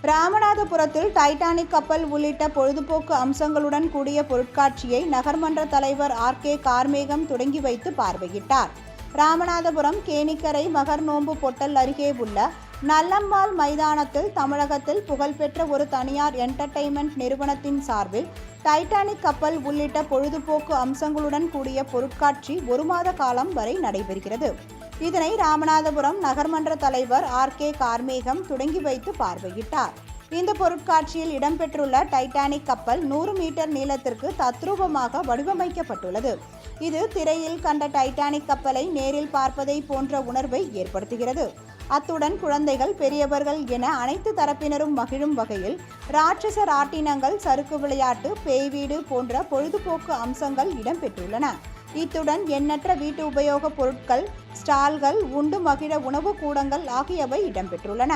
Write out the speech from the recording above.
ராமநாதபுரத்தில் டைட்டானிக் கப்பல் உள்ளிட்ட பொழுதுபோக்கு அம்சங்களுடன் கூடிய பொருட்காட்சியை நகர்மன்ற தலைவர் ஆர்.கே. கார்மேகம் தொடங்கி வைத்து பார்வையிட்டார். ராமநாதபுரம் கேணிக்கரை மகர்நோம்பு பொட்டல் அருகே உள்ள நல்லம்பாள் மைதானத்தில் தமிழகத்தில் புகழ்பெற்ற ஒரு தனியார் என்டர்டெயின்மெண்ட் நிறுவனத்தின் சார்பில் டைட்டானிக் கப்பல் உள்ளிட்ட பொழுதுபோக்கு அம்சங்களுடன் கூடிய பொருட்காட்சி 1 மாத காலம் வரை நடைபெறுகிறது. இதனை ராமநாதபுரம் நகர்மன்ற தலைவர் ஆர்.கே. கார்மேகம் தொடங்கி வைத்து பார்வையிட்டார். இந்த பொருட்காட்சியில் இடம்பெற்றுள்ள டைட்டானிக் கப்பல் 100 மீட்டர் நீளத்திற்கு தத்ரூபமாக வடிவமைக்கப்பட்டுள்ளது. இது திரையில் கண்ட டைட்டானிக் கப்பலை நேரில் பார்ப்பதை போன்ற உணர்வை ஏற்படுத்துகிறது. அத்துடன் குழந்தைகள், பெரியவர்கள் என அனைத்து தரப்பினரும் மகிழும் வகையில் ராட்சச ராட்டினங்கள், சறுக்கு விளையாட்டு, பேய் வீடு போன்ற பொழுதுபோக்கு அம்சங்கள் இடம்பெற்றுள்ளன. இத்துடன் எண்ணற்ற வீட்டு உபயோக பொருட்கள், ஸ்டால்கள், உண்டு மகிழ உணவு கூடங்கள் ஆகியவை இடம்பெற்றுள்ளன.